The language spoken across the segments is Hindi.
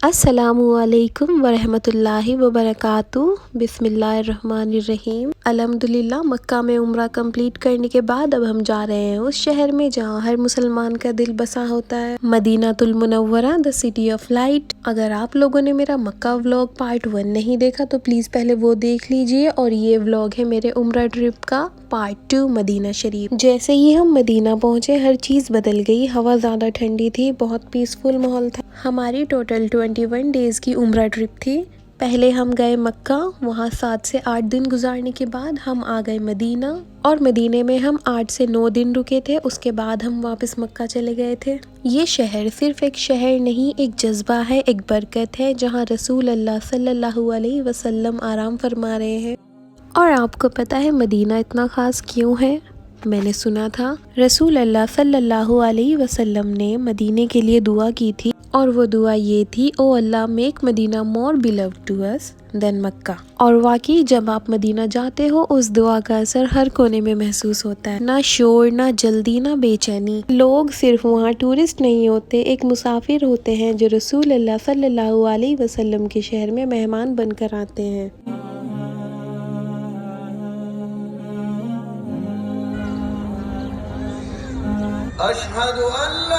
अस्सलामुअलैकुम वरहमतुल्लाहि वबरकातुहू। बिस्मिल्लाहिर्रहमानिर्रहीम। अल्हम्दुलिल्लाह, मक्का में उम्रा कंप्लीट करने के बाद अब हम जा रहे हैं उस शहर में जहाँ हर मुसलमान का दिल बसा होता है, Madinatul Munawwara, the city of light. अगर आप लोगों ने मेरा मक्का व्लॉग पार्ट 1 नहीं देखा तो प्लीज पहले वो देख लीजिए, और ये व्लॉग है मेरे उम्रा ट्रिप का पार्ट 2 मदीना शरीफ। जैसे ही हम मदीना पहुंचे हर चीज बदल गई। हवा ज्यादा ठंडी थी, बहुत पीसफुल माहौल था। हमारी टोटल 21 डेज की उम्रा ट्रिप थी। पहले हम गए मक्का, वहाँ 7 से 8 दिन गुजारने के बाद हम आ गए मदीना, और मदीने में हम 8 से 9 दिन रुके थे। उसके बाद हम वापस मक्का चले गए थे। ये शहर सिर्फ एक शहर नहीं, एक जज्बा है, एक बरकत है, जहाँ रसूल अल्लाह सल्लल्लाहु अलैहि वसल्लम आराम फरमा रहे हैं। और आपको पता है मदीना इतना खास क्यों है? मैंने सुना था रसूल अल्लाह सल्लल्लाहु अलैहि वसल्लम ने मदीने के लिए दुआ की थी, और वो दुआ ये थी, O Allah make Medina more beloved to us than Mecca. और वाकई जब आप मदीना जाते हो उस दुआ का असर हर कोने में महसूस होता है। ना शोर, ना जल्दी, ना बेचैनी। लोग सिर्फ वहाँ टूरिस्ट नहीं होते, एक मुसाफिर होते हैं जो रसूल अल्लाह सल्लल्लाहु अलैहि वसल्लम के शहर में मेहमान बनकर आते हैं। अशहदु अल्ला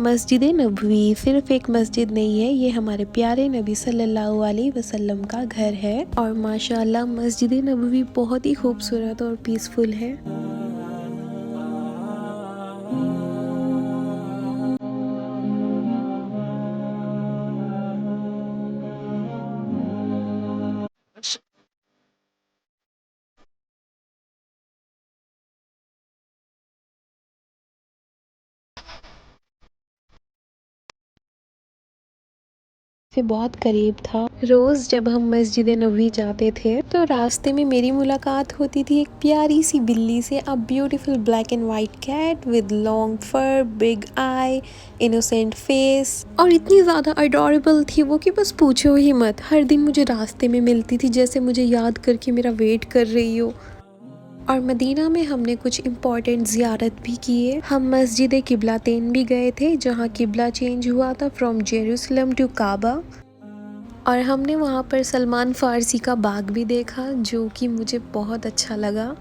मस्जिद नबवी सिर्फ एक मस्जिद नहीं है, ये हमारे प्यारे नबी सल्लल्लाहु अलैहि वसल्लम का घर है। और माशाल्लाह मस्जिद नबवी बहुत ही खूबसूरत और पीसफुल है। से बहुत करीब था। रोज जब हम मस्जिद नबवी जाते थे तो रास्ते में मेरी मुलाकात होती थी एक प्यारी सी बिल्ली से। A beautiful black and white cat with long fur, big eye, innocent face, और इतनी ज्यादा अडोरेबल थी वो कि बस पूछो ही मत। हर दिन मुझे रास्ते में मिलती थी, जैसे मुझे याद करके मेरा वेट कर रही हो। और मदीना में हमने कुछ इम्पोर्टेंट ज़ियारत भी किए। हम मस्जिद किबलातैन भी गए थे, जहाँ किबला चेंज हुआ था फ्रॉम जेरूसलम टू काबा। और हमने वहाँ पर सलमान फारसी का बाग भी देखा, जो कि मुझे बहुत अच्छा लगा।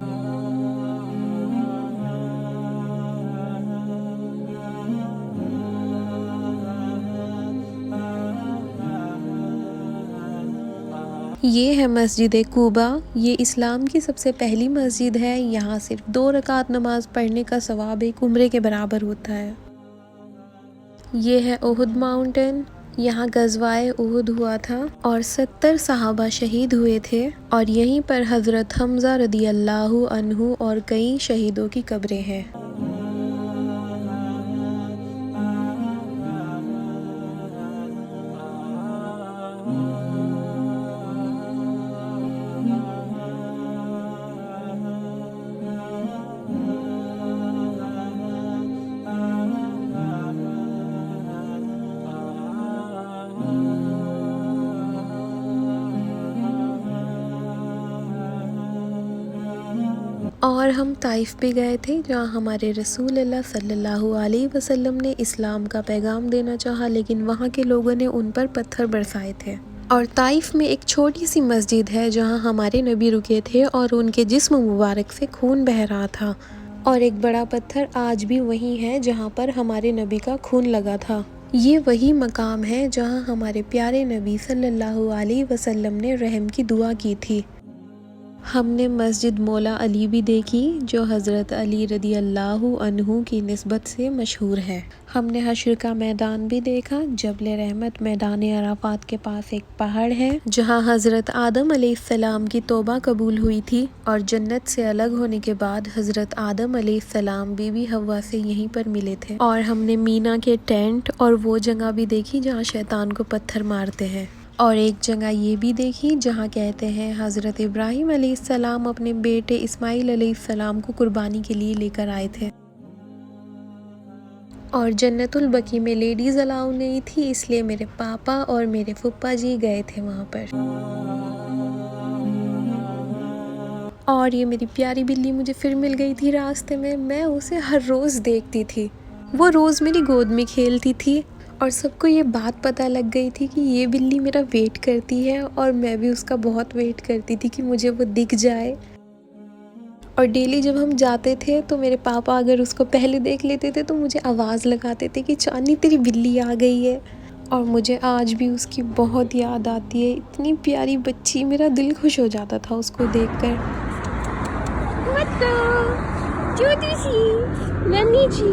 ये है मस्जिद कुबा। ये इस्लाम की सबसे पहली मस्जिद है। यहाँ सिर्फ 2 रकात नमाज पढ़ने का सवाब एक उम्रे के बराबर होता है। ये है उहुद माउंटेन। यहाँ गज़वाए उहुद हुआ था और 70 सहाबा शहीद हुए थे, और यहीं पर हज़रत हमज़ा रदी अल्लाहु अन्हु और कई शहीदों की कब्रें हैं। और हम ताइफ भी गए थे, जहाँ हमारे रसूल अल्लाह सल्लल्लाहु अलैहि वसल्लम ने इस्लाम का पैगाम देना चाहा, लेकिन वहाँ के लोगों ने उन पर पत्थर बरसाए थे। और ताइफ में एक छोटी सी मस्जिद है जहाँ हमारे नबी रुके थे और उनके जिस्म मुबारक से खून बह रहा था। और एक बड़ा पत्थर आज भी वही है जहाँ पर हमारे नबी का खून लगा था। ये वही मकाम है जहाँ हमारे प्यारे नबी सल्लल्लाहु अलैहि वसल्लम ने रहम की दुआ की थी। हमने मस्जिद मौला अली भी देखी जो हज़रत अली रदी अल्लाहु अन्हु की निस्बत से मशहूर है। हमने हश्र का मैदान भी देखा। जबल रहमत मैदान अराफात के पास एक पहाड़ है जहां हज़रत आदम अलैहिस्सलाम की तौबा कबूल हुई थी और जन्नत से अलग होने के बाद हज़रत आदम अलैहिस्सलाम बीबी हव्वा से यहीं पर मिले थे। और हमने मीना के टेंट और वो जगह भी देखी जहाँ शैतान को पत्थर मारते हैं। और एक जगह ये भी देखी जहाँ कहते हैं हज़रत इब्राहीम अलैहिस्सलाम अपने बेटे इस्माइल अलैहिस्सलाम को कुर्बानी के लिए लेकर आए थे। और जन्नतुल बकी में लेडीज़ अलाउ नहीं थी, इसलिए मेरे पापा और मेरे फुप्पा जी गए थे वहाँ पर। और ये मेरी प्यारी बिल्ली मुझे फिर मिल गई थी रास्ते में। मैं उसे हर रोज़ देखती थी, वो रोज़ मेरी गोद में खेलती थी और सबको ये बात पता लग गई थी कि ये बिल्ली मेरा वेट करती है और मैं भी उसका बहुत वेट करती थी कि मुझे वो दिख जाए। और डेली जब हम जाते थे तो मेरे पापा अगर उसको पहले देख लेते थे तो मुझे आवाज़ लगाते थे कि चांदनी तेरी बिल्ली आ गई है। और मुझे आज भी उसकी बहुत याद आती है। इतनी प्यारी बच्ची, मेरा दिल खुश हो जाता था उसको देखकर। नन्ही जी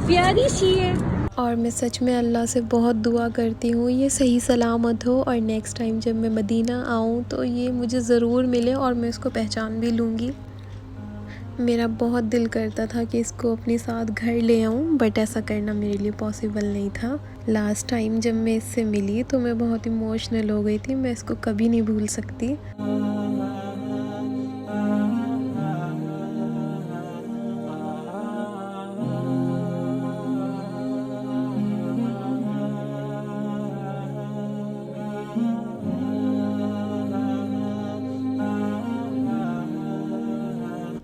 प्यारी सी है। और मैं सच में अल्लाह से बहुत दुआ करती हूँ ये सही सलामत हो और नेक्स्ट टाइम जब मैं मदीना आऊँ तो ये मुझे ज़रूर मिले और मैं इसको पहचान भी लूँगी। मेरा बहुत दिल करता था कि इसको अपने साथ घर ले आऊँ, बट ऐसा करना मेरे लिए पॉसिबल नहीं था। लास्ट टाइम जब मैं इससे मिली तो मैं बहुत इमोशनल हो गई थी। मैं इसको कभी नहीं भूल सकती।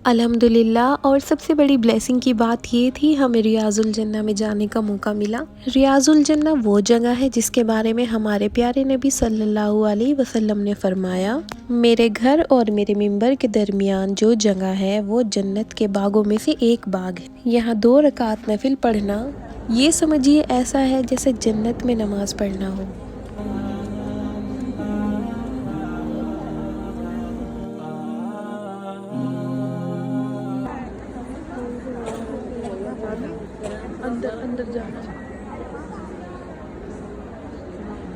अल्हम्दुलिल्लाह। और सबसे बड़ी ब्लेसिंग की बात ये थी हमें रियाजुल जन्ना में जाने का मौका मिला। रियाजुल जन्ना वो जगह है जिसके बारे में हमारे प्यारे नबी सल्लल्लाहु अलैहि वसल्लम ने फरमाया, मेरे घर और मेरे मिंबर के दरमियान जो जगह है वो जन्नत के बागों में से एक बाग है। यहाँ 2 रकात नफिल पढ़ना ये समझिए ऐसा है जैसे जन्नत में नमाज पढ़ना हो। अंदर जाना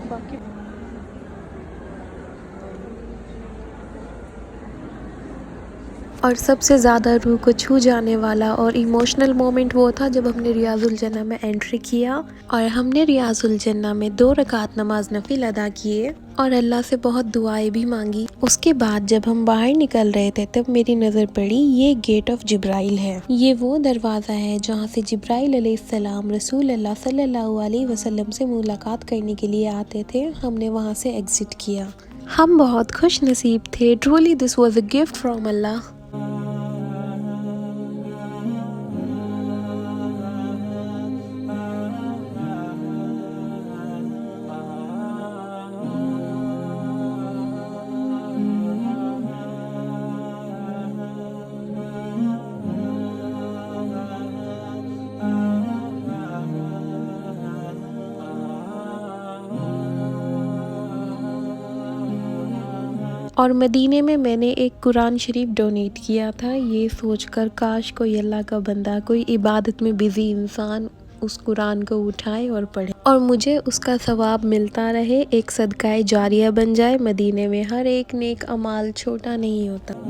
बाकी। और सबसे ज़्यादा रूह को छू जाने वाला और इमोशनल मोमेंट वो था जब हमने रियाजुल जन्ना में एंट्री किया और हमने रियाजुल जन्ना में 2 रकात नमाज नफिल अदा किए और अल्लाह से बहुत दुआएं भी मांगी। उसके बाद जब हम बाहर निकल रहे थे तब मेरी नज़र पड़ी ये गेट ऑफ जिब्राइल है। ये वो दरवाज़ा है जहाँ से जिब्राइल अलैहिस्सलाम रसूल अल्लाह सल्लल्लाहु अलैहि वसल्लम से मुलाकात करने के लिए आते थे। हमने वहाँ से एग्जिट किया। हम बहुत खुश नसीब थे। Truly this was a gift from Allah. और मदीने में मैंने एक कुरान शरीफ डोनेट किया था ये सोचकर काश कोई अल्लाह का बंदा, कोई इबादत में बिजी इंसान उस कुरान को उठाए और पढ़े और मुझे उसका सवाब मिलता रहे, एक सदकाए जारिया बन जाए। मदीने में हर एक नेक अमाल छोटा नहीं होता।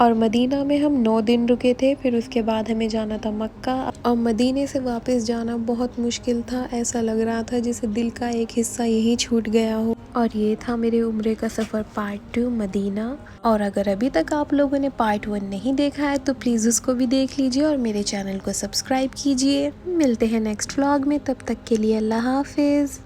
और मदीना में हम 9 दिन रुके थे। फिर उसके बाद हमें जाना था मक्का और मदीने से वापस जाना बहुत मुश्किल था। ऐसा लग रहा था जैसे दिल का एक हिस्सा यहीं छूट गया हो। और ये था मेरे उम्रे का सफ़र पार्ट 2 मदीना। और अगर अभी तक आप लोगों ने पार्ट 1 नहीं देखा है तो प्लीज़ उसको भी देख लीजिए और मेरे चैनल को सब्सक्राइब कीजिए। मिलते हैं नेक्स्ट व्लॉग में, तब तक के लिए अल्लाह हाफिज़।